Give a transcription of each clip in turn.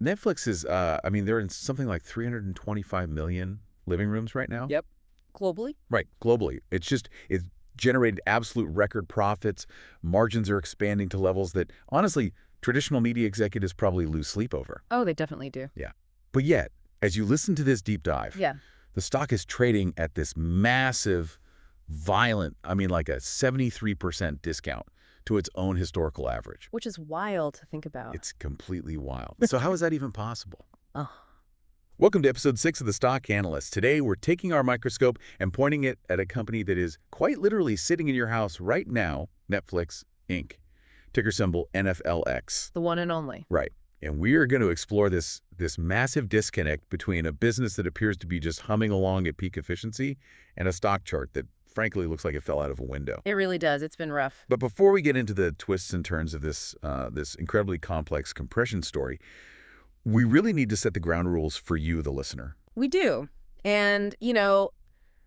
Netflix is, I mean, they're in something like 325 million living rooms right now. Yep. Globally? Right, globally. It's generated absolute record profits. Margins are expanding to levels that, honestly, traditional media executives probably lose sleep over. Oh, they definitely do. Yeah. But yet, as you listen to this deep dive, Yeah. the stock is trading at this massive, violent, I mean, like a 73% discount to its own historical average. Which is wild to think about. It's completely wild. So how is that even possible? Oh. Welcome to episode 6 of The Stock Analyst. Today, we're taking our microscope and pointing it at a company that is quite literally sitting in your house right now, Netflix, Inc. Ticker symbol NFLX. The one and only. Right. And we are going to explore this massive disconnect between a business that appears to be just humming along at peak efficiency and a stock chart that frankly looks like it fell out of a window. It really does. It's been rough. But before we get into the twists and turns of this incredibly complex compression story, we really need to set the ground rules for you, the listener. We do. And,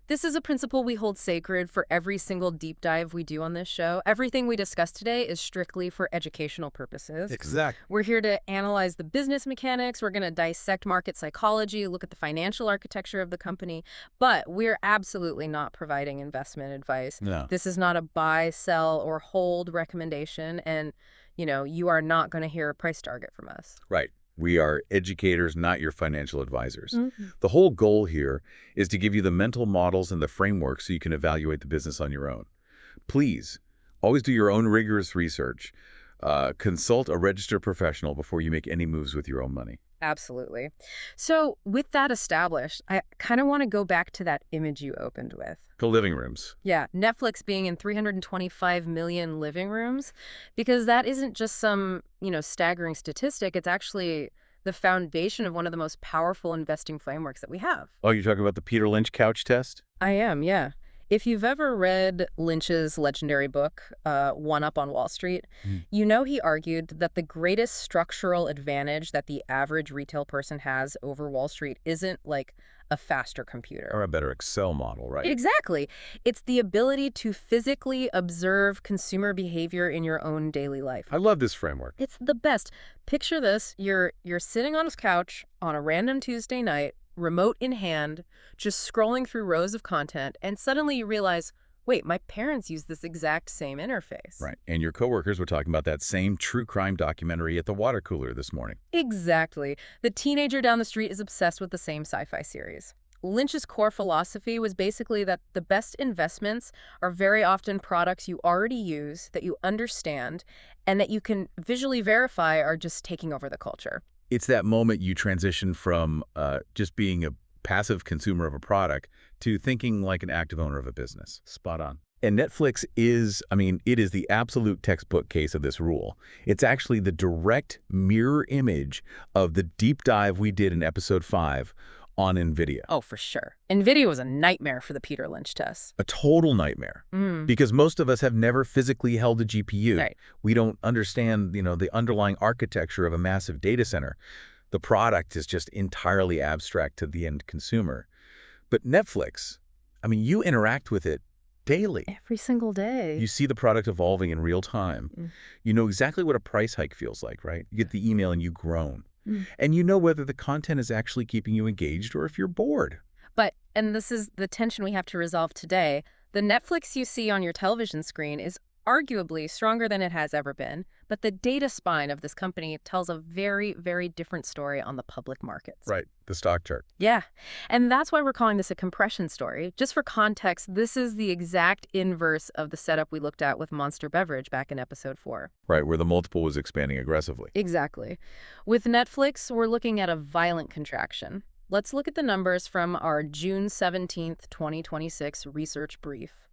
this is a principle we hold sacred for every single deep dive we do on this show. Everything we discuss today is strictly for educational purposes. Exactly. We're here to analyze the business mechanics. We're going to dissect market psychology, look at the financial architecture of the company. But we're absolutely not providing investment advice. No. This is not a buy, sell, or hold recommendation. And, you are not going to hear a price target from us. Right. We are educators, not your financial advisors. Mm-hmm. The whole goal here is to give you the mental models and the framework so you can evaluate the business on your own. Please, always do your own rigorous research. Consult a registered professional before you make any moves with your own money. Absolutely. So with that established, I kind of want to go back to that image you opened with. The living rooms. Yeah, Netflix being in 325 million living rooms, because that isn't just some, staggering statistic. It's actually the foundation of one of the most powerful investing frameworks that we have. Oh, you're talking about the Peter Lynch couch test? I am, yeah. If you've ever read Lynch's legendary book, One Up on Wall Street, you know he argued that the greatest structural advantage that the average retail person has over Wall Street isn't like a faster computer. Or a better Excel model, right? Exactly. It's the ability to physically observe consumer behavior in your own daily life. I love this framework. It's the best. Picture this. You're sitting on his couch on a random Tuesday night, remote in hand, just scrolling through rows of content, and suddenly you realize, wait, my parents use this exact same interface. Right. And your coworkers were talking about that same true crime documentary at the water cooler this morning. Exactly. The teenager down the street is obsessed with the same sci-fi series. Lynch's core philosophy was basically that the best investments are very often products you already use, that you understand, and that you can visually verify are just taking over the culture. It's that moment you transition from just being a passive consumer of a product to thinking like an active owner of a business. Spot on. And Netflix is, it is the absolute textbook case of this rule. It's actually the direct mirror image of the deep dive we did in episode 5 on NVIDIA. Oh, for sure. NVIDIA was a nightmare for the Peter Lynch test. A total nightmare. Because most of us have never physically held a GPU. Right. We don't understand, the underlying architecture of a massive data center. The product is just entirely abstract to the end consumer. But Netflix, you interact with it daily. Every single day. You see the product evolving in real time. You know exactly what a price hike feels like, right? You get the email and you groan. And you know whether the content is actually keeping you engaged or if you're bored. But, and this is the tension we have to resolve today, the Netflix you see on your television screen is arguably stronger than it has ever been, but the data spine of this company tells a very, very different story on the public markets. Right, the stock chart. Yeah, and that's why we're calling this a compression story. Just for context, this is the exact inverse of the setup we looked at with Monster Beverage back in episode 4. Right, where the multiple was expanding aggressively. Exactly. With Netflix, we're looking at a violent contraction. Let's look at the numbers from our June 17th, 2026 research brief.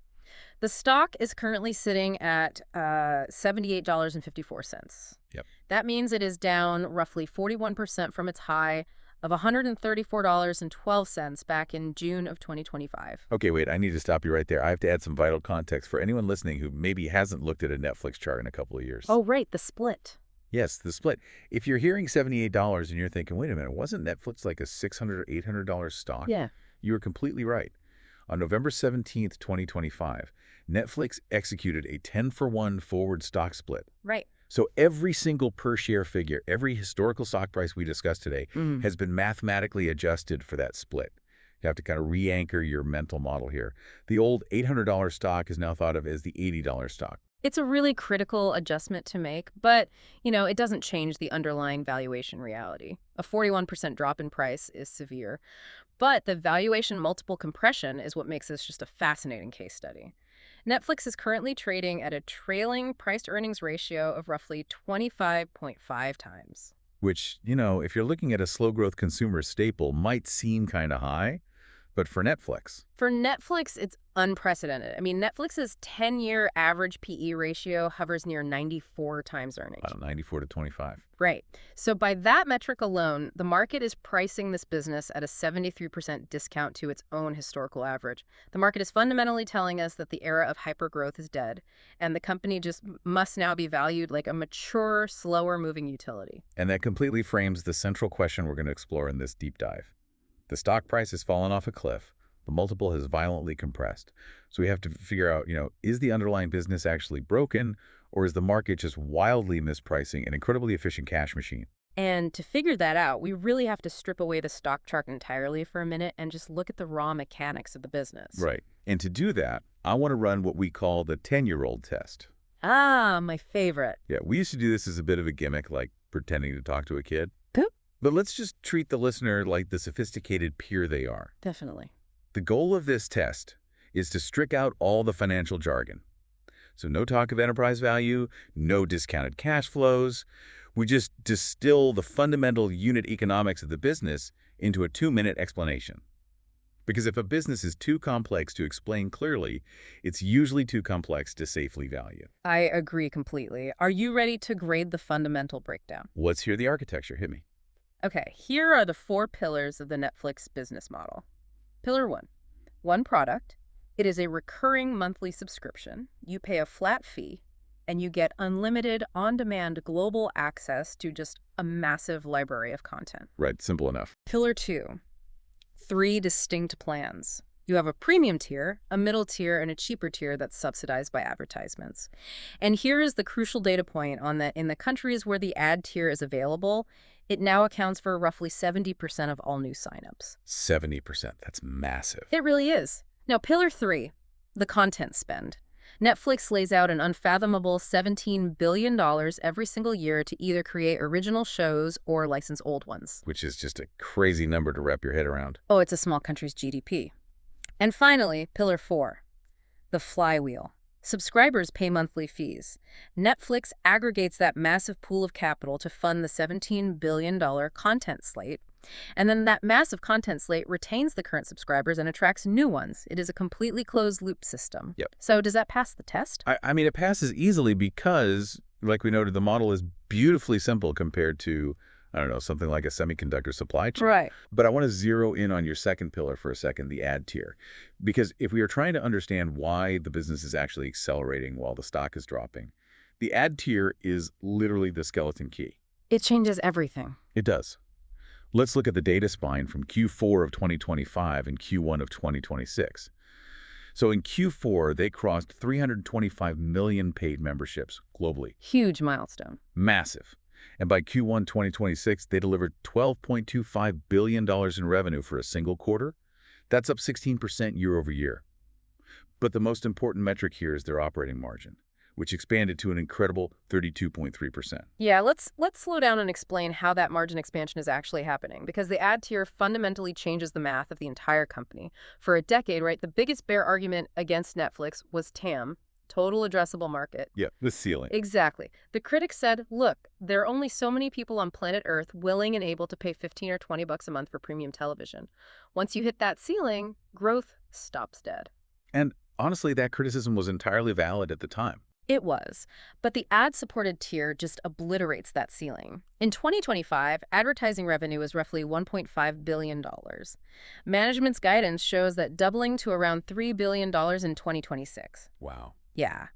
The stock is currently sitting at $78.54. Yep. That means it is down roughly 41% from its high of $134.12 back in June of 2025. Okay, wait, I need to stop you right there. I have to add some vital context for anyone listening who maybe hasn't looked at a Netflix chart in a couple of years. Oh, right, the split. Yes, the split. If you're hearing $78 and you're thinking, wait a minute, wasn't Netflix like a $600 or $800 stock? Yeah. You were completely right. On November 17th, 2025, Netflix executed a 10-for-1 forward stock split. Right. So every single per share figure, every historical stock price we discussed today has been mathematically adjusted for that split. You have to kind of re-anchor your mental model here. The old $800 stock is now thought of as the $80 stock. It's a really critical adjustment to make, but, it doesn't change the underlying valuation reality. A 41% drop in price is severe, but the valuation multiple compression is what makes this just a fascinating case study. Netflix is currently trading at a trailing price-to-earnings ratio of roughly 25.5 times. Which, if you're looking at a slow-growth consumer staple, might seem kind of high, but for Netflix. For Netflix, it's unprecedented. I mean, Netflix's 10-year average PE ratio hovers near 94 times earnings. Wow, 94 to 25. Right. So by that metric alone, the market is pricing this business at a 73% discount to its own historical average. The market is fundamentally telling us that the era of hypergrowth is dead, and the company just must now be valued like a mature, slower-moving utility. And that completely frames the central question we're going to explore in this deep dive. The stock price has fallen off a cliff. The multiple has violently compressed. So we have to figure out, is the underlying business actually broken, or is the market just wildly mispricing an incredibly efficient cash machine? And to figure that out, we really have to strip away the stock chart entirely for a minute and just look at the raw mechanics of the business. Right. And to do that, I want to run what we call the 10-year-old test. Ah, my favorite. Yeah, we used to do this as a bit of a gimmick, like pretending to talk to a kid. Poop. But let's just treat the listener like the sophisticated peer they are. Definitely. The goal of this test is to strip out all the financial jargon. So no talk of enterprise value, no discounted cash flows. We just distill the fundamental unit economics of the business into a 2-minute explanation. Because if a business is too complex to explain clearly, it's usually too complex to safely value. I agree completely. Are you ready to grade the fundamental breakdown? Let's hear the architecture. Hit me. Okay, here are the 4 pillars of the Netflix business model. Pillar 1, one product. It is a recurring monthly subscription. You pay a flat fee, and you get unlimited, on-demand global access to just a massive library of content. Right, simple enough. Pillar 2, 3 distinct plans. You have a premium tier, a middle tier, and a cheaper tier that's subsidized by advertisements. And here is the crucial data point on that. In the countries where the ad tier is available, it now accounts for roughly 70% of all new signups. 70%. That's massive. It really is. Now, pillar 3, the content spend. Netflix lays out an unfathomable $17 billion every single year to either create original shows or license old ones. Which is just a crazy number to wrap your head around. Oh, it's a small country's GDP. And finally, pillar 4, the flywheel. Subscribers pay monthly fees. Netflix aggregates that massive pool of capital to fund the $17 billion content slate. And then that massive content slate retains the current subscribers and attracts new ones. It is a completely closed-loop system. Yep. So does that pass the test? I mean, it passes easily because, like we noted, the model is beautifully simple compared to, I don't know, something like a semiconductor supply chain. Right. But I want to zero in on your second pillar for a second, the ad tier. Because if we are trying to understand why the business is actually accelerating while the stock is dropping, the ad tier is literally the skeleton key. It changes everything. It does. Let's look at the data spine from Q4 of 2025 and Q1 of 2026. So in Q4, they crossed 325 million paid memberships globally. Huge milestone. Massive. And by Q1 2026, they delivered $12.25 billion in revenue for a single quarter. That's up 16% year over year. But the most important metric here is their operating margin, which expanded to an incredible 32.3%. Yeah, let's slow down and explain how that margin expansion is actually happening, because the ad tier fundamentally changes the math of the entire company. For a decade, right, the biggest bear argument against Netflix was TAM, total addressable market. Yeah, the ceiling. Exactly. The critics said, look, there are only so many people on planet Earth willing and able to pay $15 or $20 a month for premium television. Once you hit that ceiling, growth stops dead. And honestly, that criticism was entirely valid at the time. It was, but the ad-supported tier just obliterates that ceiling. In 2025, advertising revenue is roughly $1.5 billion. Management's guidance shows that doubling to around $3 billion in 2026. Wow. Yeah.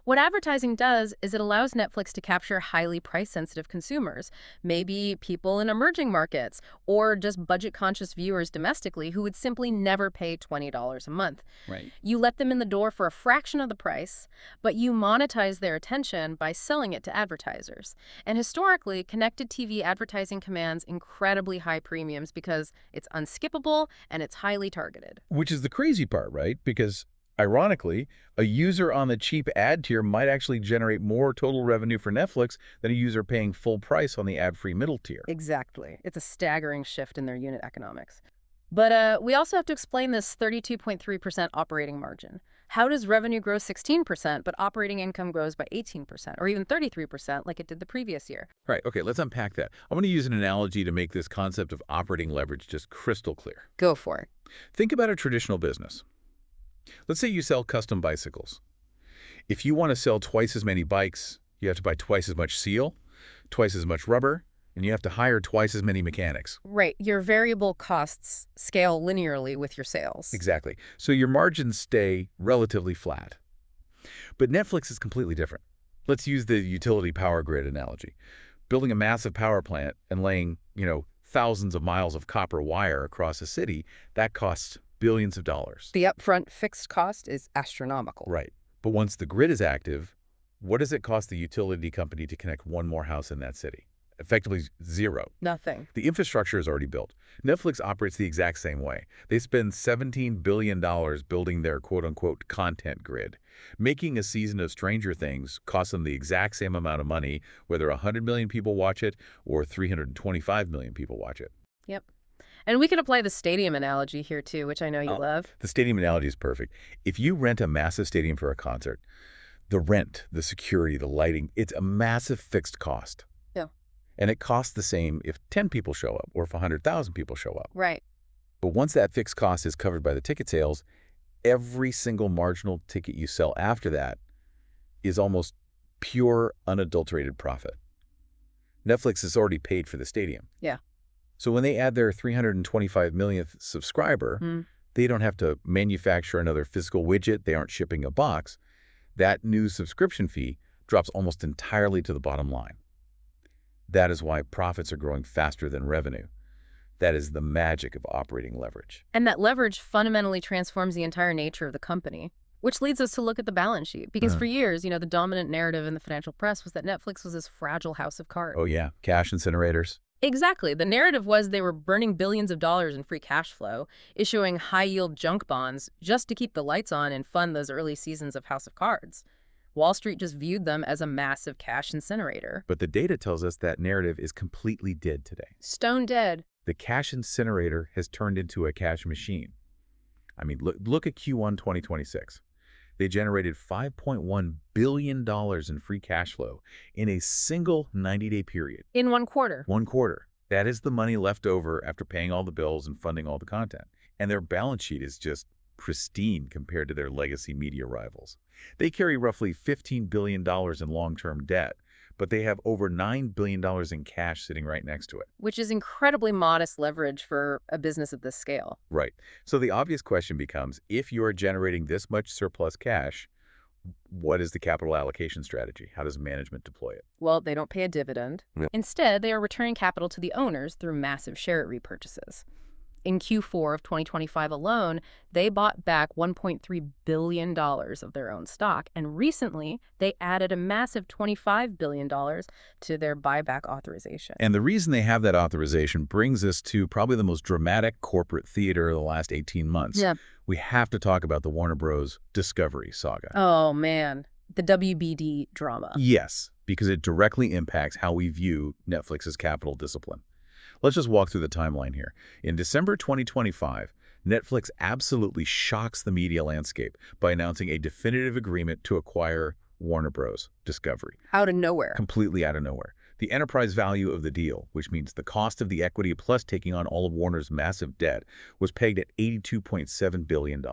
What advertising does is it allows Netflix to capture highly price-sensitive consumers, maybe people in emerging markets, or just budget-conscious viewers domestically who would simply never pay $20 a month. Right. You let them in the door for a fraction of the price, but you monetize their attention by selling it to advertisers. And historically, connected TV advertising commands incredibly high premiums because it's unskippable and it's highly targeted. Which is the crazy part, right? Because ironically, a user on the cheap ad tier might actually generate more total revenue for Netflix than a user paying full price on the ad-free middle tier. Exactly. It's a staggering shift in their unit economics. But we also have to explain this 32.3% operating margin. How does revenue grow 16%, but operating income grows by 18%, or even 33% like it did the previous year? Right, okay, let's unpack that. I want to use an analogy to make this concept of operating leverage just crystal clear. Go for it. Think about a traditional business. Let's say you sell custom bicycles. If you want to sell twice as many bikes, you have to buy twice as much steel, twice as much rubber, and you have to hire twice as many mechanics. Right. Your variable costs scale linearly with your sales. Exactly. So your margins stay relatively flat. But Netflix is completely different. Let's use the utility power grid analogy. Building a massive power plant and laying, thousands of miles of copper wire across a city, that costs billions of dollars. The upfront fixed cost is astronomical. Right. But once the grid is active, what does it cost the utility company to connect one more house in that city? Effectively zero. Nothing. The infrastructure is already built. Netflix operates the exact same way. They spend $17 billion building their quote-unquote content grid. Making a season of Stranger Things costs them the exact same amount of money, whether 100 million people watch it or 325 million people watch it. Yep. And we can apply the stadium analogy here too, which I know you love. The stadium analogy is perfect. If you rent a massive stadium for a concert, the rent, the security, the lighting, it's a massive fixed cost. Yeah. And it costs the same if 10 people show up or if 100,000 people show up. Right. But once that fixed cost is covered by the ticket sales, every single marginal ticket you sell after that is almost pure, unadulterated profit. Netflix has already paid for the stadium. Yeah. So when they add their 325 millionth subscriber, they don't have to manufacture another physical widget. They aren't shipping a box. That new subscription fee drops almost entirely to the bottom line. That is why profits are growing faster than revenue. That is the magic of operating leverage. And that leverage fundamentally transforms the entire nature of the company, which leads us to look at the balance sheet. Because for years, the dominant narrative in the financial press was that Netflix was this fragile house of cards. Oh yeah, cash incinerators. Exactly. The narrative was they were burning billions of dollars in free cash flow, issuing high-yield junk bonds just to keep the lights on and fund those early seasons of House of Cards. Wall Street just viewed them as a massive cash incinerator. But the data tells us that narrative is completely dead today. Stone dead. The cash incinerator has turned into a cash machine. I mean, look at Q1 2026. They generated $5.1 billion in free cash flow in a single 90-day period. In 1 quarter. 1 quarter. That is the money left over after paying all the bills and funding all the content. And their balance sheet is just pristine compared to their legacy media rivals. They carry roughly $15 billion in long-term debt, but they have over $9 billion in cash sitting right next to it. Which is incredibly modest leverage for a business of this scale. Right. So the obvious question becomes, if you are generating this much surplus cash, what is the capital allocation strategy? How does management deploy it? Well, they don't pay a dividend. Yeah. Instead, they are returning capital to the owners through massive share repurchases. In Q4 of 2025 alone, they bought back $1.3 billion of their own stock, and recently they added a massive $25 billion to their buyback authorization. And the reason they have that authorization brings us to probably the most dramatic corporate theater of the last 18 months. Yeah. We have to talk about the Warner Bros. Discovery saga. Oh, man. The WBD drama. Yes, because it directly impacts how we view Netflix's capital discipline. Let's just walk through the timeline here. In December 2025, Netflix absolutely shocks the media landscape by announcing a definitive agreement to acquire Warner Bros. Discovery. Out of nowhere. Completely out of nowhere. The enterprise value of the deal, which means the cost of the equity plus taking on all of Warner's massive debt, was pegged at $82.7 billion.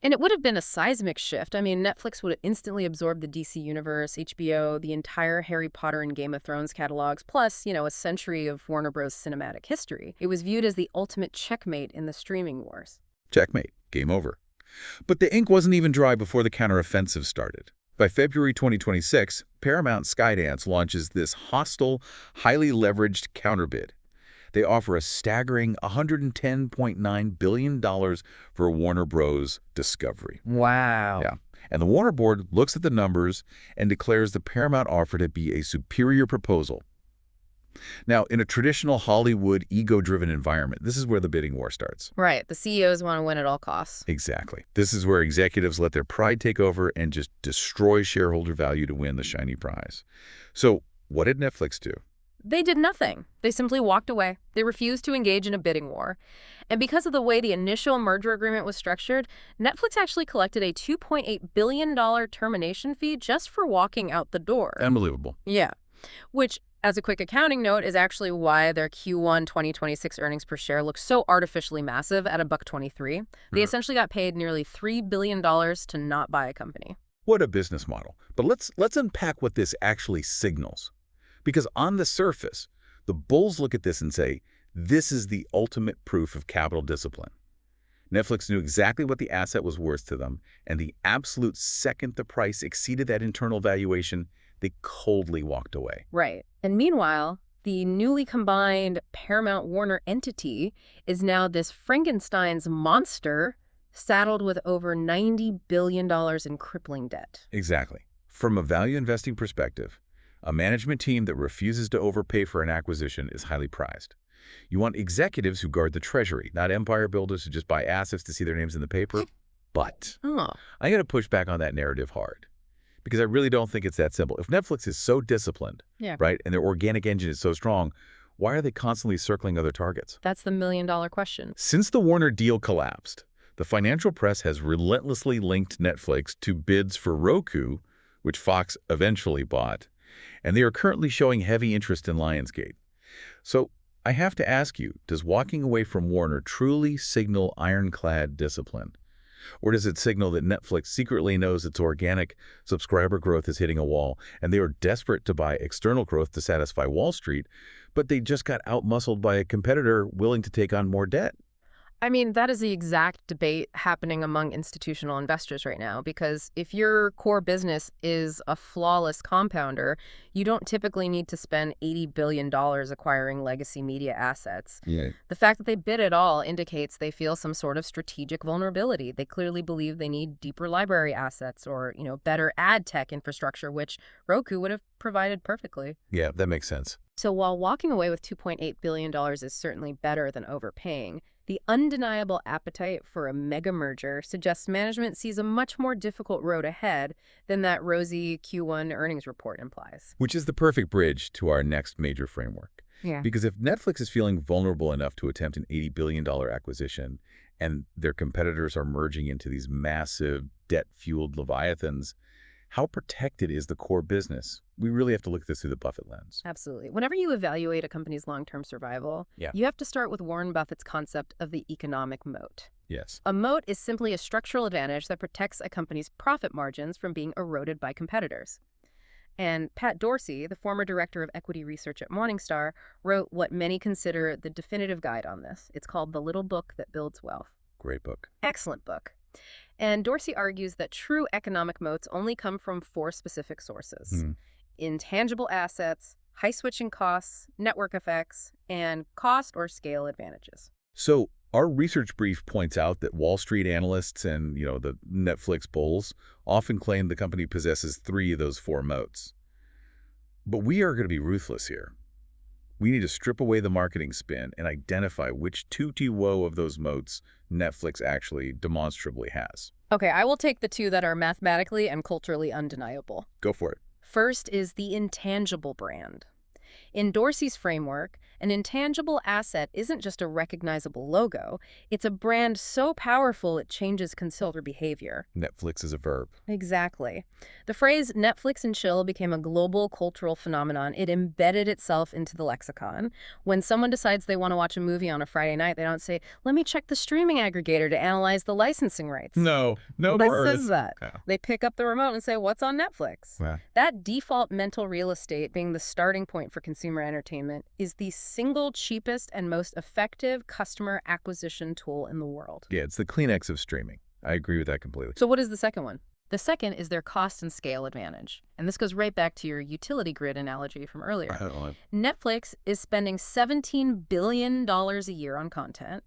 And it would have been a seismic shift. I mean, Netflix would have instantly absorbed the DC Universe, HBO, the entire Harry Potter and Game of Thrones catalogs, plus, a century of Warner Bros. Cinematic history. It was viewed as the ultimate checkmate in the streaming wars. Checkmate. Game over. But the ink wasn't even dry before the counteroffensive started. By February 2026, Paramount Skydance launches this hostile, highly leveraged counterbid. They offer a staggering $110.9 billion for Warner Bros. Discovery. Wow. Yeah. And the Warner Board looks at the numbers and declares the Paramount offer to be a superior proposal. Now, in a traditional Hollywood ego-driven environment, this is where the bidding war starts. Right. The CEOs want to win at all costs. Exactly. This is where executives let their pride take over and just destroy shareholder value to win the shiny prize. So what did Netflix do? They did nothing. They simply walked away. They refused to engage in a bidding war. And because of the way the initial merger agreement was structured, Netflix actually collected a $2.8 billion termination fee just for walking out the door. Unbelievable. Yeah. Which, as a quick accounting note, is actually why their Q1 2026 earnings per share looks so artificially massive at $1.23. They essentially got paid nearly $3 billion to not buy a company. What a business model. But let's unpack what this actually signals. Because on the surface, the bulls look at this and say, this is the ultimate proof of capital discipline. Netflix knew exactly what the asset was worth to them, and the absolute second the price exceeded that internal valuation, they coldly walked away. Right. And meanwhile, the newly combined Paramount-Warner entity is now this Frankenstein's monster saddled with over $90 billion in crippling debt. Exactly. From a value investing perspective, a management team that refuses to overpay for an acquisition is highly prized. You want executives who guard the treasury, not empire builders who just buy assets to see their names in the paper. But I got to push back on that narrative hard, because I really don't think it's that simple. If Netflix is so disciplined, right, and their organic engine is so strong, why are they constantly circling other targets? That's the million-dollar question. Since the Warner deal collapsed, the financial press has relentlessly linked Netflix to bids for Roku, which Fox eventually bought, and they are currently showing heavy interest in Lionsgate. So I have to ask you, does walking away from Warner truly signal ironclad discipline? Or does it signal that Netflix secretly knows its organic subscriber growth is hitting a wall, and they are desperate to buy external growth to satisfy Wall Street, but they just got outmuscled by a competitor willing to take on more debt? I mean, that is the exact debate happening among institutional investors right now, because if your core business is a flawless compounder, you don't typically need to spend $80 billion acquiring legacy media assets. Yeah. The fact that they bid at all indicates they feel some sort of strategic vulnerability. They clearly believe they need deeper library assets or, better ad tech infrastructure, which Roku would have provided perfectly. Yeah, that makes sense. So while walking away with $2.8 billion is certainly better than overpaying, the undeniable appetite for a mega merger suggests management sees a much more difficult road ahead than that rosy Q1 earnings report implies. Which is the perfect bridge to our next major framework. Yeah. Because if Netflix is feeling vulnerable enough to attempt an $80 billion acquisition and their competitors are merging into these massive debt-fueled leviathans, how protected is the core business? We really have to look at this through the Buffett lens. Absolutely. Whenever you evaluate a company's long-term survival, you have to start with Warren Buffett's concept of the economic moat. Yes. A moat is simply a structural advantage that protects a company's profit margins from being eroded by competitors. And Pat Dorsey, the former director of equity research at Morningstar, wrote what many consider the definitive guide on this. It's called The Little Book That Builds Wealth. Great book. Excellent book. And Dorsey argues that true economic moats only come from four specific sources: intangible assets, high switching costs, network effects, and cost or scale advantages. So our research brief points out that Wall Street analysts and, the Netflix bulls often claim the company possesses 3 of those 4 moats. But we are going to be ruthless here. We need to strip away the marketing spin and identify which woe of those moats Netflix actually demonstrably has. Okay, I will take the 2 that are mathematically and culturally undeniable. Go for it. First is the intangible brand. In Dorsey's framework, an intangible asset isn't just a recognizable logo. It's a brand so powerful it changes consumer behavior. Netflix is a verb. Exactly. The phrase Netflix and chill became a global cultural phenomenon. It embedded itself into the lexicon. When someone decides they want to watch a movie on a Friday night, they don't say, let me check the streaming aggregator to analyze the licensing rights. No Nobody says that. Yeah. They pick up the remote and say, what's on Netflix? Yeah. That default mental real estate being the starting point for consumer entertainment is the single cheapest and most effective customer acquisition tool in the world. Yeah, it's the Kleenex of streaming. I agree with that completely. So what is the second one? The second is their cost and scale advantage. And this goes right back to your utility grid analogy from earlier. Right. Netflix is spending $17 billion a year on content,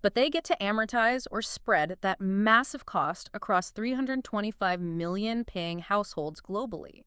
but they get to amortize or spread that massive cost across 325 million paying households globally.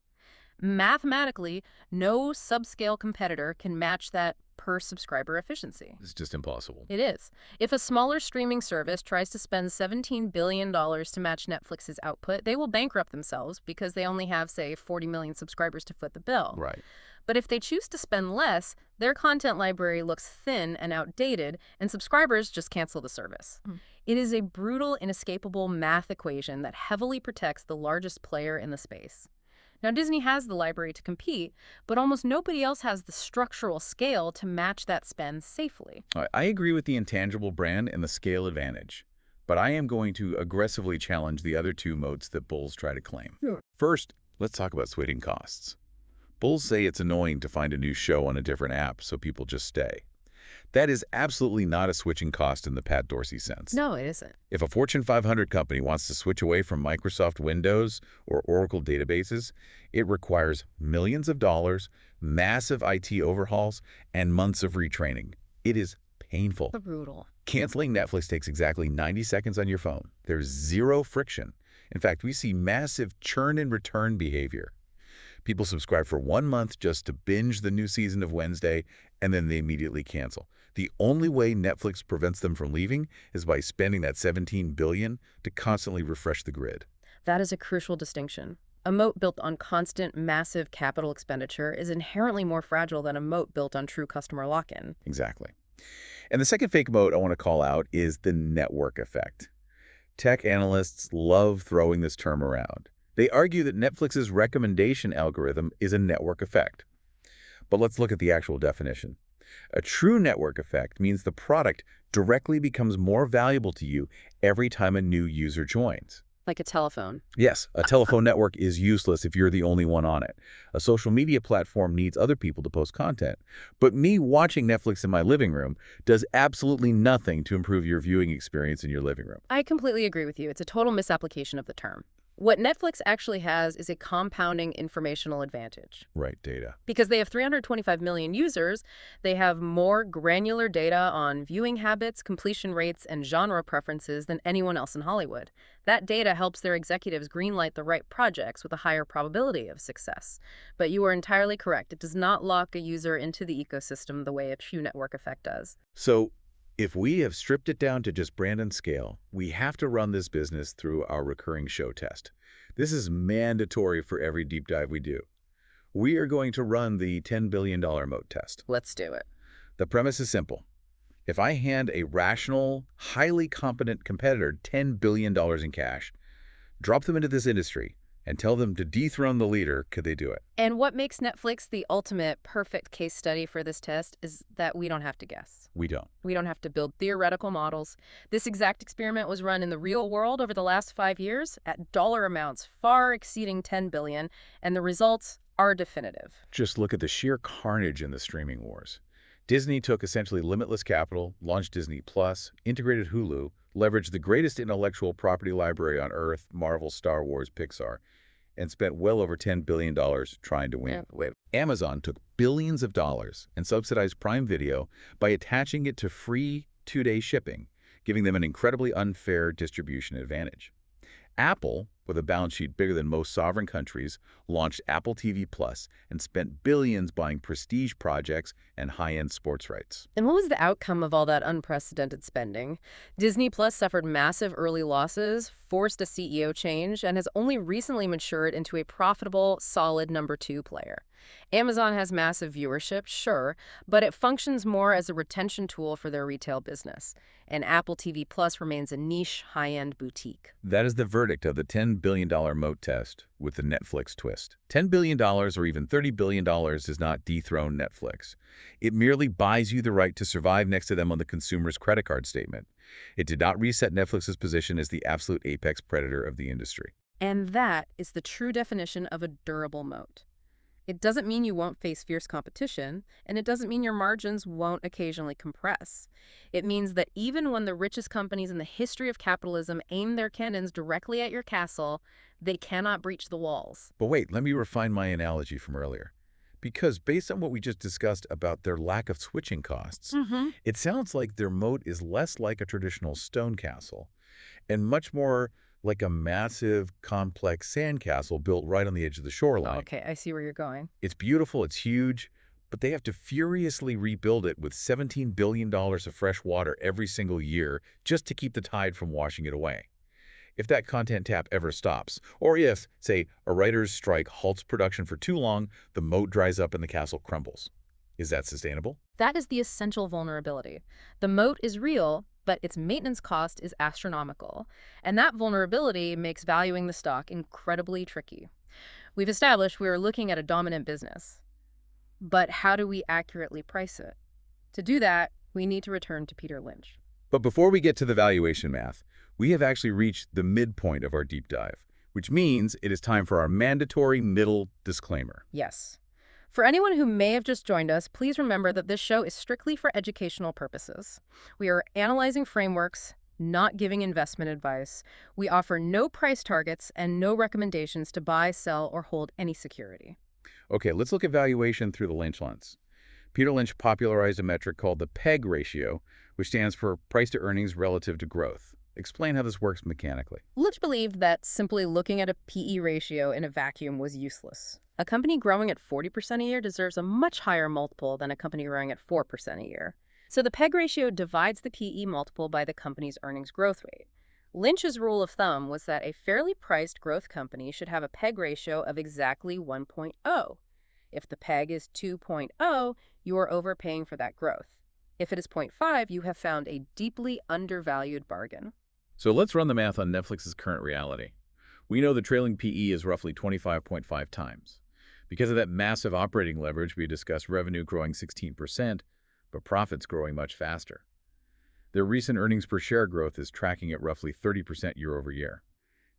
Mathematically, no subscale competitor can match that per subscriber efficiency. It's just impossible. It is. If a smaller streaming service tries to spend $17 billion to match Netflix's output, they will bankrupt themselves because they only have, say, 40 million subscribers to foot the bill. Right. But if they choose to spend less, their content library looks thin and outdated, and subscribers just cancel the service. It is a brutal, inescapable math equation that heavily protects the largest player in the space. Now, Disney has the library to compete, but almost nobody else has the structural scale to match that spend safely. I agree with the intangible brand and the scale advantage, but I am going to aggressively challenge the other two moats that bulls try to claim. Sure. First, let's talk about switching costs. Bulls say it's annoying to find a new show on a different app, so people just stay. That is absolutely not a switching cost in the Pat Dorsey sense. No, it isn't. If a Fortune 500 company wants to switch away from Microsoft Windows or Oracle databases, it requires millions of dollars, massive IT overhauls, and months of retraining. It is painful. Brutal. Canceling Netflix takes exactly 90 seconds on your phone. There's zero friction. In fact, we see massive churn and return behavior. People subscribe for 1 month just to binge the new season of Wednesday, and then they immediately cancel. The only way Netflix prevents them from leaving is by spending that $17 billion to constantly refresh the grid. That is a crucial distinction. A moat built on constant, massive capital expenditure is inherently more fragile than a moat built on true customer lock-in. Exactly. And the second fake moat I want to call out is the network effect. Tech analysts love throwing this term around. They argue that Netflix's recommendation algorithm is a network effect. But let's look at the actual definition. A true network effect means the product directly becomes more valuable to you every time a new user joins. Like a telephone. Yes, a telephone network is useless if you're the only one on it. A social media platform needs other people to post content. But me watching Netflix in my living room does absolutely nothing to improve your viewing experience in your living room. I completely agree with you. It's a total misapplication of the term. What Netflix actually has is a compounding informational advantage. Right, data. Because they have 325 million users, they have more granular data on viewing habits, completion rates, and genre preferences than anyone else in Hollywood. That data helps their executives greenlight the right projects with a higher probability of success. But you are entirely correct. It does not lock a user into the ecosystem the way a true network effect does. So, if we have stripped it down to just brand and scale, we have to run this business through our recurring show test. This is mandatory for every deep dive we do. We are going to run the $10 billion moat test. Let's do it. The premise is simple. If I hand a rational, highly competent competitor $10 billion in cash, drop them into this industry, and tell them to dethrone the leader, could they do it? And what makes Netflix the ultimate perfect case study for this test is that we don't have to guess. We don't. We don't have to build theoretical models. This exact experiment was run in the real world over the last 5 years at dollar amounts far exceeding $10 billion, and the results are definitive. Just look at the sheer carnage in the streaming wars. Disney took essentially limitless capital, launched Disney Plus, integrated Hulu, leveraged the greatest intellectual property library on Earth, Marvel, Star Wars, Pixar, and spent well over $10 billion trying to win. Amazon took billions of dollars and subsidized Prime Video by attaching it to free 2-day shipping, giving them an incredibly unfair distribution advantage. Apple, with a balance sheet bigger than most sovereign countries, launched Apple TV Plus and spent billions buying prestige projects and high-end sports rights. And what was the outcome of all that unprecedented spending? Disney Plus suffered massive early losses, forced a CEO change, and has only recently matured into a profitable, solid number 2 player. Amazon has massive viewership, sure, but it functions more as a retention tool for their retail business. And Apple TV Plus remains a niche, high-end boutique. That is the verdict of the $10 billion moat test with the Netflix twist. $10 billion or even $30 billion does not dethrone Netflix. It merely buys you the right to survive next to them on the consumer's credit card statement. It did not reset Netflix's position as the absolute apex predator of the industry. And that is the true definition of a durable moat. It doesn't mean you won't face fierce competition, and it doesn't mean your margins won't occasionally compress. It means that even when the richest companies in the history of capitalism aim their cannons directly at your castle, they cannot breach the walls. But wait, let me refine my analogy from earlier. Because based on what we just discussed about their lack of switching costs, Mm-hmm. it sounds like their moat is less like a traditional stone castle and much more like a massive, complex sandcastle built right on the edge of the shoreline. Okay, I see where you're going. It's beautiful, it's huge, but they have to furiously rebuild it with $17 billion of fresh water every single year just to keep the tide from washing it away. If that content tap ever stops, or if, say, a writer's strike halts production for too long, the moat dries up and the castle crumbles. Is that sustainable? That is the essential vulnerability. The moat is real, but its maintenance cost is astronomical. And that vulnerability makes valuing the stock incredibly tricky. We've established we are looking at a dominant business. But how do we accurately price it? To do that, we need to return to Peter Lynch. But before we get to the valuation math, we have actually reached the midpoint of our deep dive, which means it is time for our mandatory middle disclaimer. Yes. For anyone who may have just joined us, please remember that this show is strictly for educational purposes. We are analyzing frameworks, not giving investment advice. We offer no price targets and no recommendations to buy, sell, or hold any security. Okay, let's look at valuation through the Lynch lens. Peter Lynch popularized a metric called the PEG ratio, which stands for price to earnings relative to growth. Explain how this works mechanically. Lynch believed that simply looking at a PE ratio in a vacuum was useless. A company growing at 40% a year deserves a much higher multiple than a company growing at 4% a year. So the PEG ratio divides the PE multiple by the company's earnings growth rate. Lynch's rule of thumb was that a fairly priced growth company should have a PEG ratio of exactly 1.0. If the PEG is 2.0, you are overpaying for that growth. If it is 0.5, you have found a deeply undervalued bargain. So let's run the math on Netflix's current reality. We know the trailing PE is roughly 25.5 times. Because of that massive operating leverage, we discussed revenue growing 16%, but profits growing much faster. Their recent earnings per share growth is tracking at roughly 30% year over year.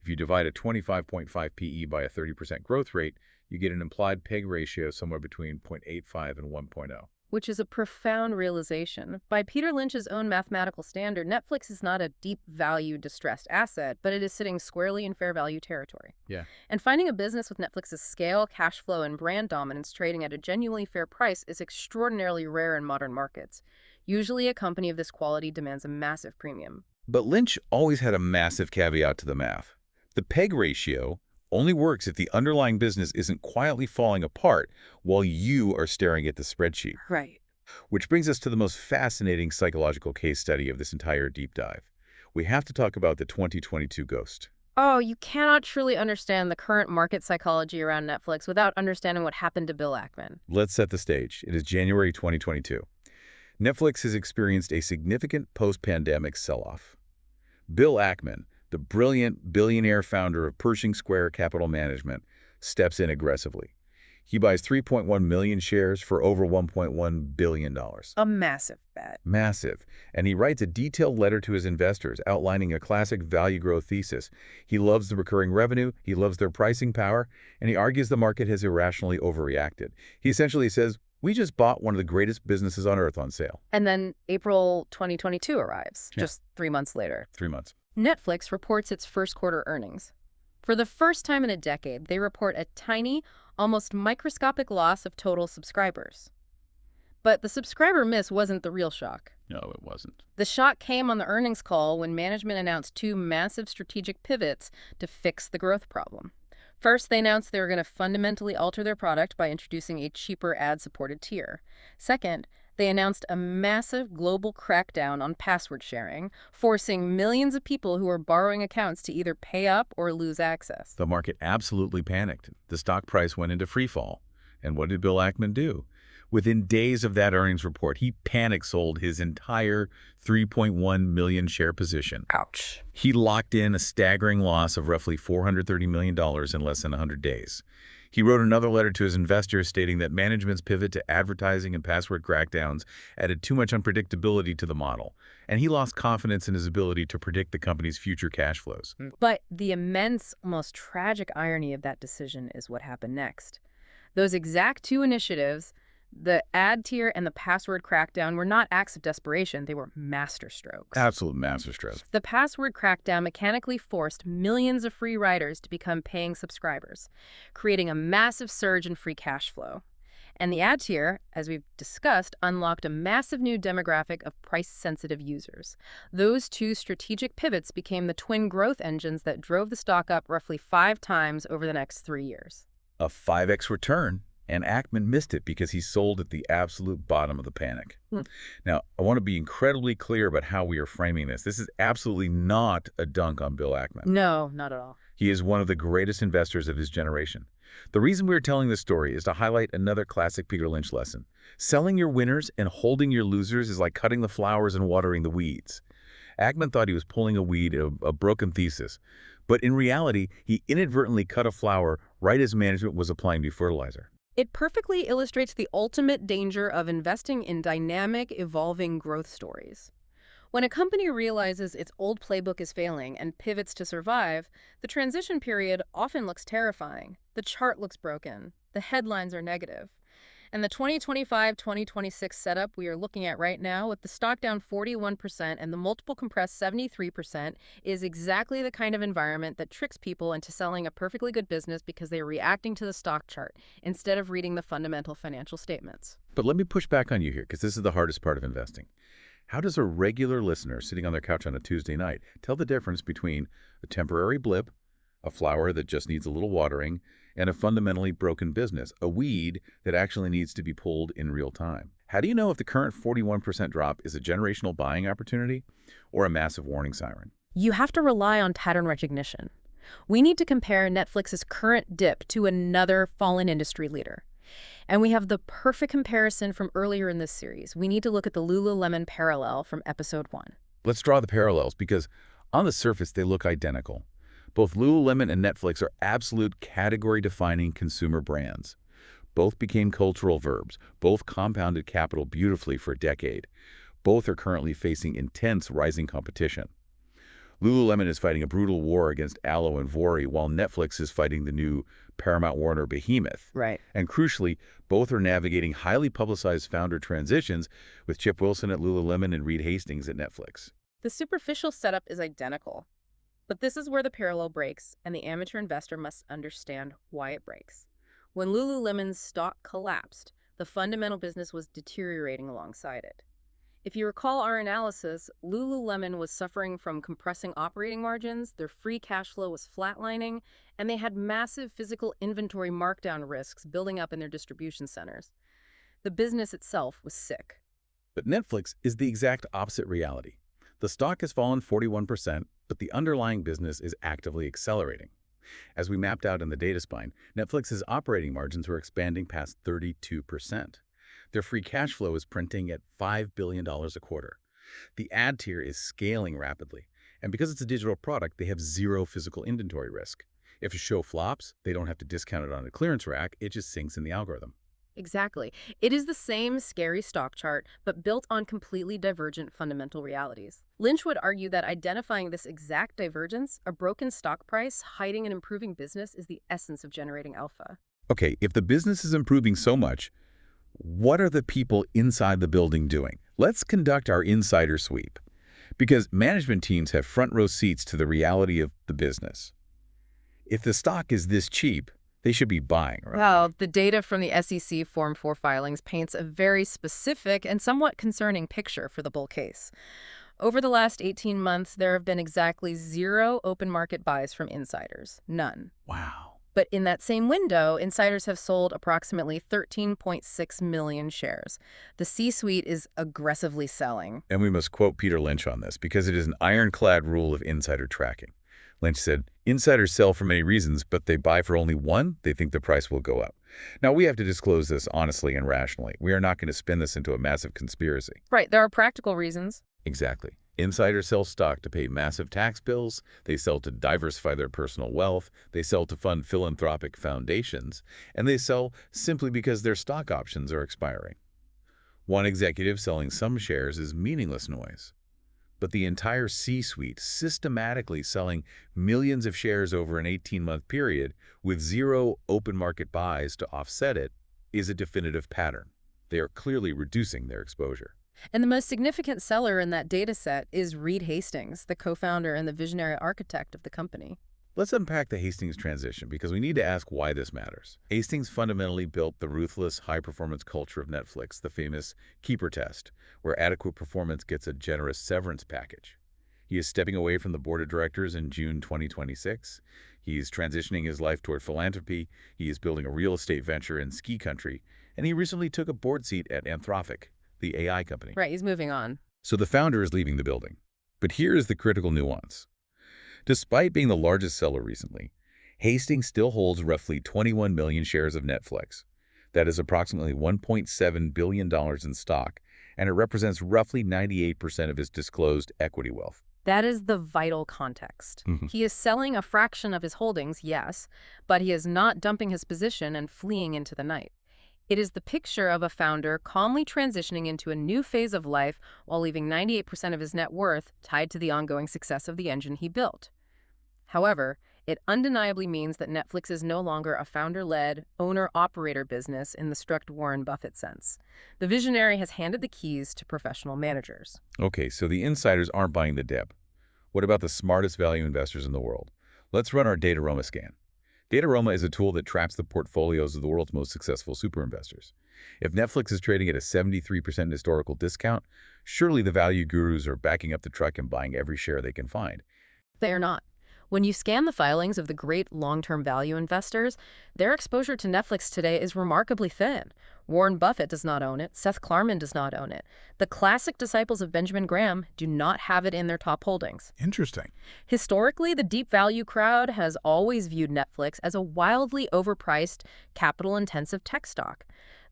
If you divide a 25.5 PE by a 30% growth rate, you get an implied PEG ratio somewhere between 0.85 and 1.0. Which is a profound realization. By Peter Lynch's own mathematical standard, Netflix is not a deep value distressed asset, but it is sitting squarely in fair value territory. Yeah. And finding a business with Netflix's scale, cash flow, and brand dominance trading at a genuinely fair price is extraordinarily rare in modern markets. Usually a company of this quality demands a massive premium. But Lynch always had a massive caveat to the math. The PEG ratio only works if the underlying business isn't quietly falling apart while you are staring at the spreadsheet. Right. Which brings us to the most fascinating psychological case study of this entire deep dive. We have to talk about the 2022 ghost. Oh, you cannot truly understand the current market psychology around Netflix without understanding what happened to Bill Ackman. Let's set the stage. It is January 2022. Netflix has experienced a significant post-pandemic sell-off. Bill Ackman, the brilliant billionaire founder of Pershing Square Capital Management, steps in aggressively. He buys 3.1 million shares for over $1.1 billion. A massive bet. Massive. And he writes a detailed letter to his investors outlining a classic value growth thesis. He loves the recurring revenue, he loves their pricing power, and he argues the market has irrationally overreacted. He essentially says, we just bought one of the greatest businesses on earth on sale. And then April 2022 arrives, Yeah. just 3 months later. 3 months. Netflix reports its first quarter earnings. For the first time in a decade, they report a tiny, almost microscopic loss of total subscribers. But the subscriber miss wasn't the real shock. No, it wasn't. The shock came on the earnings call when management announced 2 massive strategic pivots to fix the growth problem. First, they announced they were going to fundamentally alter their product by introducing a cheaper ad-supported tier. Second, they announced a massive global crackdown on password sharing, forcing millions of people who are borrowing accounts to either pay up or lose access. The market absolutely panicked. The stock price went into free fall. And what did Bill Ackman do? Within days of that earnings report, he panic sold his entire 3.1 million share position. Ouch. He locked in a staggering loss of roughly $430 million in less than 100 days. He wrote another letter to his investors stating that management's pivot to advertising and password crackdowns added too much unpredictability to the model, and he lost confidence in his ability to predict the company's future cash flows. But the immense, almost tragic irony of that decision is what happened next. Those exact two initiatives, the ad tier and the password crackdown, were not acts of desperation. They were masterstrokes. Absolute masterstroke. The password crackdown mechanically forced millions of free riders to become paying subscribers, creating a massive surge in free cash flow. And the ad tier, as we've discussed, unlocked a massive new demographic of price-sensitive users. Those two strategic pivots became the twin growth engines that drove the stock up roughly 5 times over the next 3 years. A 5x return, and Ackman missed it because he sold at the absolute bottom of the panic. Now, I want to be incredibly clear about how we are framing this. This is absolutely not a dunk on Bill Ackman. No, not at all. He is one of the greatest investors of his generation. The reason we're telling this story is to highlight another classic Peter Lynch lesson. Selling your winners and holding your losers is like cutting the flowers and watering the weeds. Ackman thought he was pulling a weed, a broken thesis. But in reality, he inadvertently cut a flower right as management was applying new fertilizer. It perfectly illustrates the ultimate danger of investing in dynamic, evolving growth stories. When a company realizes its old playbook is failing and pivots to survive, the transition period often looks terrifying. The chart looks broken. The headlines are negative. And the 2025-2026 setup we are looking at right now, with the stock down 41% and the multiple compressed 73%, is exactly the kind of environment that tricks people into selling a perfectly good business because they are reacting to the stock chart instead of reading the fundamental financial statements. But let me push back on you here, because this is the hardest part of investing. How does a regular listener sitting on their couch on a Tuesday night tell the difference between a temporary blip, a flower that just needs a little watering, and a fundamentally broken business, a weed that actually needs to be pulled in real time? How do you know if the current 41% drop is a generational buying opportunity or a massive warning siren? You have to rely on pattern recognition. We need to compare Netflix's current dip to another fallen industry leader. And we have the perfect comparison from earlier in this series. We need to look at the Lululemon parallel from episode 1. Let's draw the parallels, because on the surface they look identical. Both Lululemon and Netflix are absolute category-defining consumer brands. Both became cultural verbs. Both compounded capital beautifully for a decade. Both are currently facing intense rising competition. Lululemon is fighting a brutal war against Alo and Vori, while Netflix is fighting the new Paramount-Warner behemoth. Right. And crucially, both are navigating highly publicized founder transitions, with Chip Wilson at Lululemon and Reed Hastings at Netflix. The superficial setup is identical. But this is where the parallel breaks, and the amateur investor must understand why it breaks. When Lululemon's stock collapsed, the fundamental business was deteriorating alongside it. If you recall our analysis, Lululemon was suffering from compressing operating margins, their free cash flow was flatlining, and they had massive physical inventory markdown risks building up in their distribution centers. The business itself was sick. But Netflix is the exact opposite reality. The stock has fallen 41%, but the underlying business is actively accelerating. As we mapped out in the data spine, Netflix's operating margins were expanding past 32%. Their free cash flow is printing at $5 billion a quarter. The ad tier is scaling rapidly, and because it's a digital product, they have zero physical inventory risk. If a show flops, they don't have to discount it on a clearance rack, it just sinks in the algorithm. Exactly. It is the same scary stock chart, but built on completely divergent fundamental realities. Lynch would argue that identifying this exact divergence, a broken stock price hiding an improving business, is the essence of generating alpha. Okay, if the business is improving so much, what are the people inside the building doing? Let's conduct our insider sweep, because management teams have front row seats to the reality of the business. If the stock is this cheap, they should be buying, right? Well, the data from the SEC Form 4 filings paints a very specific and somewhat concerning picture for the bull case. Over the last 18 months, there have been exactly 0 open market buys from insiders. None. Wow. But in that same window, insiders have sold approximately 13.6 million shares. The C-suite is aggressively selling. And we must quote Peter Lynch on this, because it is an ironclad rule of insider tracking. Lynch said, "Insiders sell for many reasons, but they buy for only one. They think the price will go up." Now, we have to disclose this honestly and rationally. We are not going to spin this into a massive conspiracy. Right, there are practical reasons. Exactly. Insiders sell stock to pay massive tax bills. They sell to diversify their personal wealth. They sell to fund philanthropic foundations. And they sell simply because their stock options are expiring. One executive selling some shares is meaningless noise. but the entire C-suite systematically selling millions of shares over an 18-month period with zero open market buys to offset it is a definitive pattern. They are clearly reducing their exposure. And the most significant seller in that data set is Reed Hastings, the co-founder and the visionary architect of the company. Let's unpack the Hastings transition because we need to ask why this matters. Hastings fundamentally built the ruthless, high-performance culture of Netflix, the famous keeper test, where adequate performance gets a generous severance package. He is stepping away from the board of directors in June 2026. He is transitioning his life toward philanthropy. He is building a real estate venture in ski country. And he recently took a board seat at Anthropic, the AI company. Right, he's moving on. So the founder is leaving the building. But here is the critical nuance. Despite being the largest seller recently, Hastings still holds roughly 21 million shares of Netflix. That is approximately $1.7 billion in stock, and it represents roughly 98% of his disclosed equity wealth. That is the vital context. He is selling a fraction of his holdings, yes, but he is not dumping his position and fleeing into the night. It is the picture of a founder calmly transitioning into a new phase of life while leaving 98% of his net worth tied to the ongoing success of the engine he built. However, it undeniably means that Netflix is no longer a founder-led, owner-operator business in the strict Warren Buffett sense. The visionary has handed the keys to professional managers. Okay, so the insiders aren't buying the dip. What about the smartest value investors in the world? Let's run our Dataroma scan. Dataroma is a tool that tracks the portfolios of the world's most successful super investors. If Netflix is trading at a 73% historical discount, surely the value gurus are backing up the truck and buying every share they can find. They are not. When you scan the filings of the great long-term value investors, their exposure to Netflix today is remarkably thin. Warren Buffett does not own it. Seth Klarman does not own it. The classic disciples of Benjamin Graham do not have it in their top holdings. Interesting. Historically, the deep value crowd has always viewed Netflix as a wildly overpriced, capital-intensive tech stock.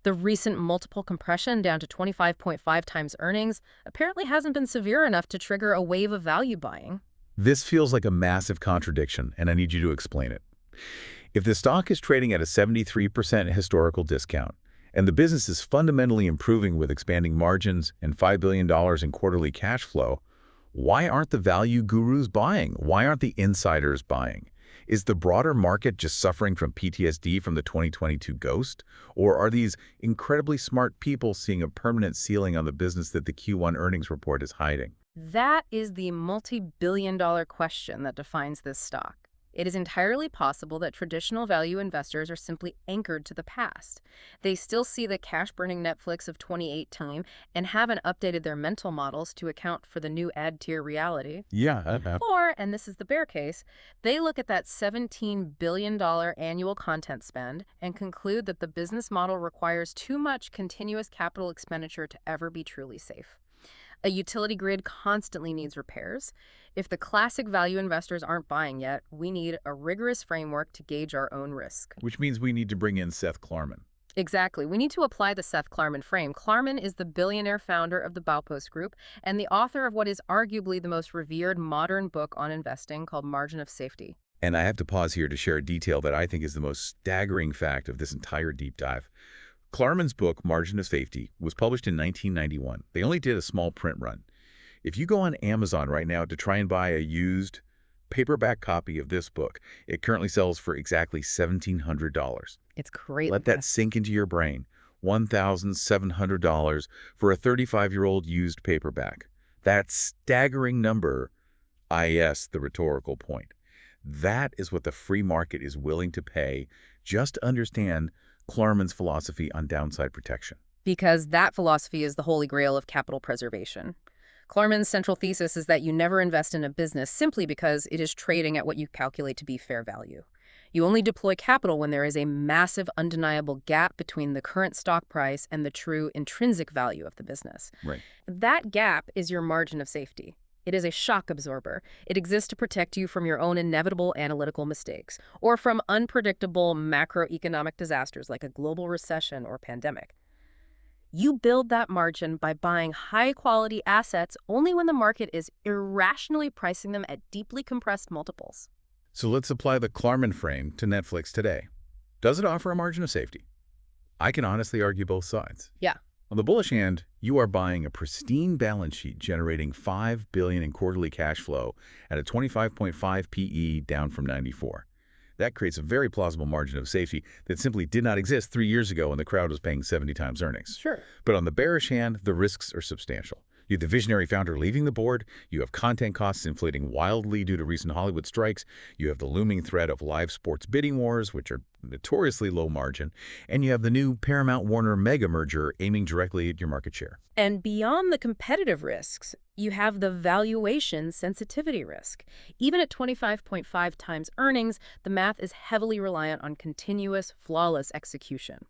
The recent multiple compression down to 25.5 times earnings apparently hasn't been severe enough to trigger a wave of value buying. This feels like a massive contradiction, and I need you to explain it. If the stock is trading at a 73% historical discount, and the business is fundamentally improving with expanding margins and $5 billion in quarterly cash flow, why aren't the value gurus buying? Why aren't the insiders buying? Is the broader market just suffering from PTSD from the 2022 ghost? Or are these incredibly smart people seeing a permanent ceiling on the business that the Q1 earnings report is hiding? That is the multi-billion-dollar question that defines this stock. It is entirely possible that traditional value investors are simply anchored to the past. They still see the cash-burning Netflix of 2018 and haven't updated their mental models to account for the new ad-tier reality. Yeah. Or, and this is the bear case, they look at that $17 billion annual content spend and conclude that the business model requires too much continuous capital expenditure to ever be truly safe. A utility grid constantly needs repairs. If the classic value investors aren't buying yet, we need a rigorous framework to gauge our own risk. Which means we need to bring in Seth Klarman. Exactly. We need to apply the Seth Klarman frame. Klarman is the billionaire founder of the Baupost Group and the author of what is arguably the most revered modern book on investing called Margin of Safety. And I have to pause here to share a detail that I think is the most staggering fact of this entire deep dive. Klarman's book, Margin of Safety, was published in 1991. They only did a small print run. If you go on Amazon right now to try and buy a used paperback copy of this book, it currently sells for exactly $1,700. It's great. Let that sink into your brain. $1,700 for a 35-year-old used paperback. That staggering number, the rhetorical point. That is what the free market is willing to pay just to understand Klarman's philosophy on downside protection. Because that philosophy is the holy grail of capital preservation. Klarman's central thesis is that you never invest in a business simply because it is trading at what you calculate to be fair value. You only deploy capital when there is a massive, undeniable gap between the current stock price and the true intrinsic value of the business. Right. That gap is your margin of safety. It is a shock absorber. It exists to protect you from your own inevitable analytical mistakes or from unpredictable macroeconomic disasters like a global recession or pandemic. You build that margin by buying high-quality assets only when the market is irrationally pricing them at deeply compressed multiples. So let's apply the Klarman frame to Netflix today. Does it offer a margin of safety? I can honestly argue both sides. Yeah. On the bullish hand, you are buying a pristine balance sheet generating $5 billion in quarterly cash flow at a 25.5 PE down from 94. That creates a very plausible margin of safety that simply did not exist 3 years ago when the crowd was paying 70 times earnings. Sure. But on the bearish hand, the risks are substantial. You have the visionary founder leaving the board, you have content costs inflating wildly due to recent Hollywood strikes, you have the looming threat of live sports bidding wars, which are notoriously low margin, and you have the new Paramount-Warner mega merger aiming directly at your market share. And beyond the competitive risks, you have the valuation sensitivity risk. Even at 25.5 times earnings, the math is heavily reliant on continuous, flawless execution.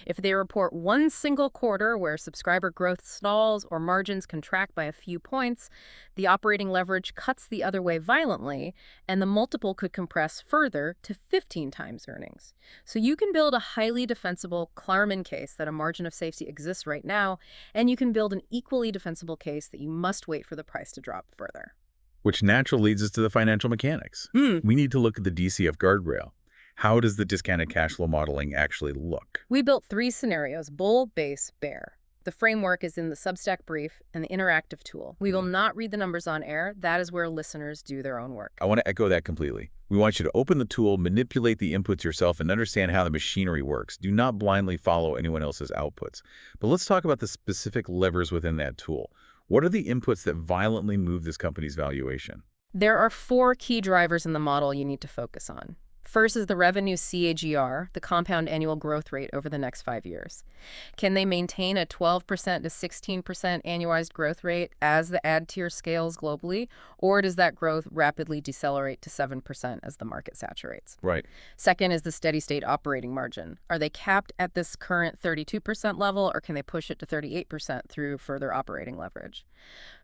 If they report one single quarter where subscriber growth stalls or margins contract by a few points, the operating leverage cuts the other way violently, and the multiple could compress further to 15 times earnings. So you can build a highly defensible Klarman case that a margin of safety exists right now, and you can build an equally defensible case that you must wait for the price to drop further. Which naturally leads us to the financial mechanics. We need to look at the DCF guardrail. How does the discounted cash flow modeling actually look? We built 3 scenarios: bull, base, bear. The framework is in the Substack brief and the interactive tool. We will not read the numbers on air. That is where listeners do their own work. I want to echo that completely. We want you to open the tool, manipulate the inputs yourself, and understand how the machinery works. Do not blindly follow anyone else's outputs. But let's talk about the specific levers within that tool. What are the inputs that violently move this company's valuation? There are 4 key drivers in the model you need to focus on. First is the revenue CAGR, the compound annual growth rate over the next 5 years. Can they maintain a 12% to 16% annualized growth rate as the ad tier scales globally, or does that growth rapidly decelerate to 7% as the market saturates? Right. Second is the steady state operating margin. Are they capped at this current 32% level, or can they push it to 38% through further operating leverage?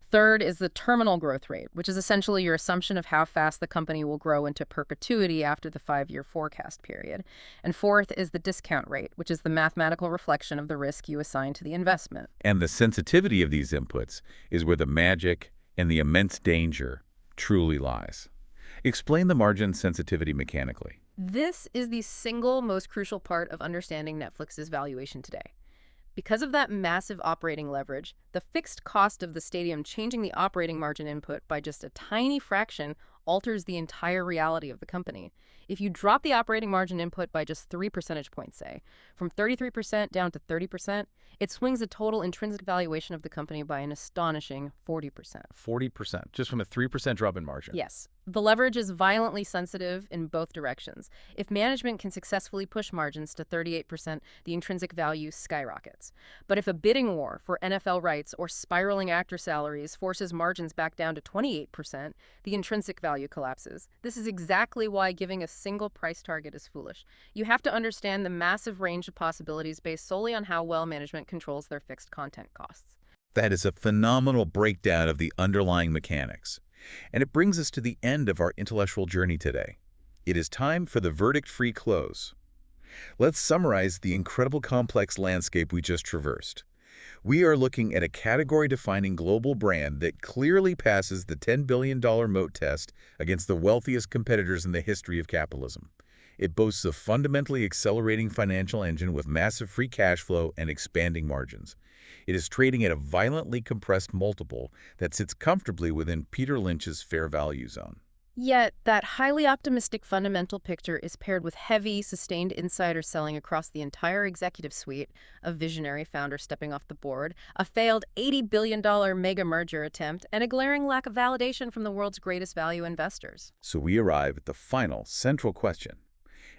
Third is the terminal growth rate, which is essentially your assumption of how fast the company will grow into perpetuity after the 5-year forecast period. And fourth is the discount rate, which is the mathematical reflection of the risk you assign to the investment. And the sensitivity of these inputs is where the magic and the immense danger truly lies. Explain the margin sensitivity mechanically. This is the single most crucial part of understanding Netflix's valuation today. Because of that massive operating leverage, the fixed cost of the stadium changing the operating margin input by just a tiny fraction alters the entire reality of the company. If you drop the operating margin input by just 3 percentage points, say, from 33% down to 30%, it swings the total intrinsic valuation of the company by an astonishing 40%. 40%, just from a 3% drop in margin. Yes. The leverage is violently sensitive in both directions. If management can successfully push margins to 38%, the intrinsic value skyrockets. But if a bidding war for NFL rights or spiraling actor salaries forces margins back down to 28%, the intrinsic value collapses. This is exactly why giving a single price target is foolish. You have to understand the massive range of possibilities based solely on how well management controls their fixed content costs. That is a phenomenal breakdown of the underlying mechanics. And it brings us to the end of our intellectual journey today. It is time for the verdict-free close. Let's summarize the incredible complex landscape we just traversed. We are looking at a category-defining global brand that clearly passes the $10 billion moat test against the wealthiest competitors in the history of capitalism. It boasts a fundamentally accelerating financial engine with massive free cash flow and expanding margins. It is trading at a violently compressed multiple that sits comfortably within Peter Lynch's fair value zone. Yet, that highly optimistic fundamental picture is paired with heavy, sustained insider selling across the entire executive suite, a visionary founder stepping off the board, a failed $80 billion mega merger attempt, and a glaring lack of validation from the world's greatest value investors. So we arrive at the final, central question.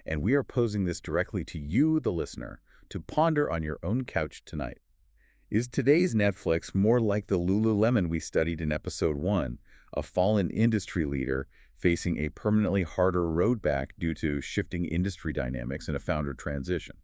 And we are posing this directly to you, the listener, to ponder on your own couch tonight. Is today's Netflix more like the Lululemon we studied in Episode 1, a fallen industry leader facing a permanently harder road back due to shifting industry dynamics and a founder transition?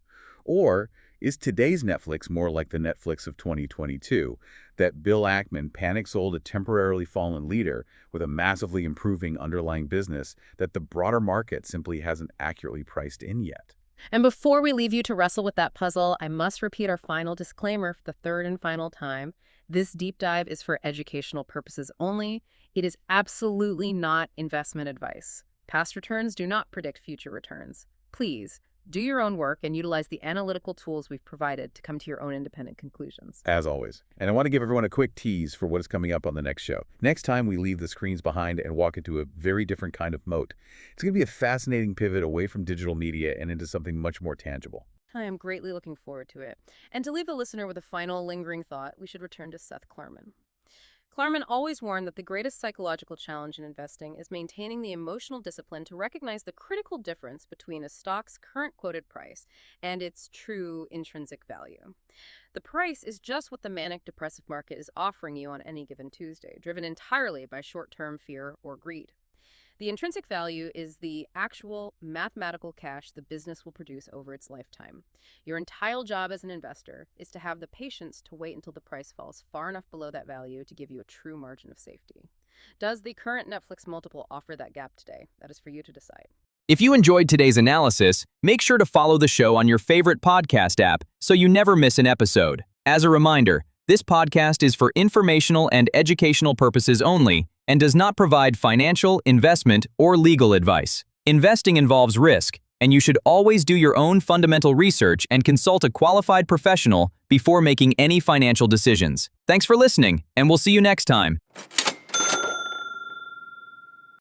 Or is today's Netflix more like the Netflix of 2022, that Bill Ackman panic-sold a temporarily fallen leader with a massively improving underlying business that the broader market simply hasn't accurately priced in yet? And before we leave you to wrestle with that puzzle, I must repeat our final disclaimer for the third and final time. This deep dive is for educational purposes only. It is absolutely not investment advice. Past returns do not predict future returns. Please Do your own work and utilize the analytical tools we've provided to come to your own independent conclusions. As always. And I want to give everyone a quick tease for what is coming up on the next show. Next time, we leave the screens behind and walk into a very different kind of moat. It's going to be a fascinating pivot away from digital media and into something much more tangible. I am greatly looking forward to it. And to leave the listener with a final lingering thought, we should return to Seth Klarman. Klarman always warned that the greatest psychological challenge in investing is maintaining the emotional discipline to recognize the critical difference between a stock's current quoted price and its true intrinsic value. The price is just what the manic depressive market is offering you on any given Tuesday, driven entirely by short-term fear or greed. The intrinsic value is the actual mathematical cash the business will produce over its lifetime. Your entire job as an investor is to have the patience to wait until the price falls far enough below that value to give you a true margin of safety. Does the current Netflix multiple offer that gap today? That is for you to decide. If you enjoyed today's analysis, make sure to follow the show on your favorite podcast app so you never miss an episode. As a reminder, this podcast is for informational and educational purposes only and does not provide financial, investment, or legal advice. Investing involves risk, and you should always do your own fundamental research and consult a qualified professional before making any financial decisions. Thanks for listening, and we'll see you next time.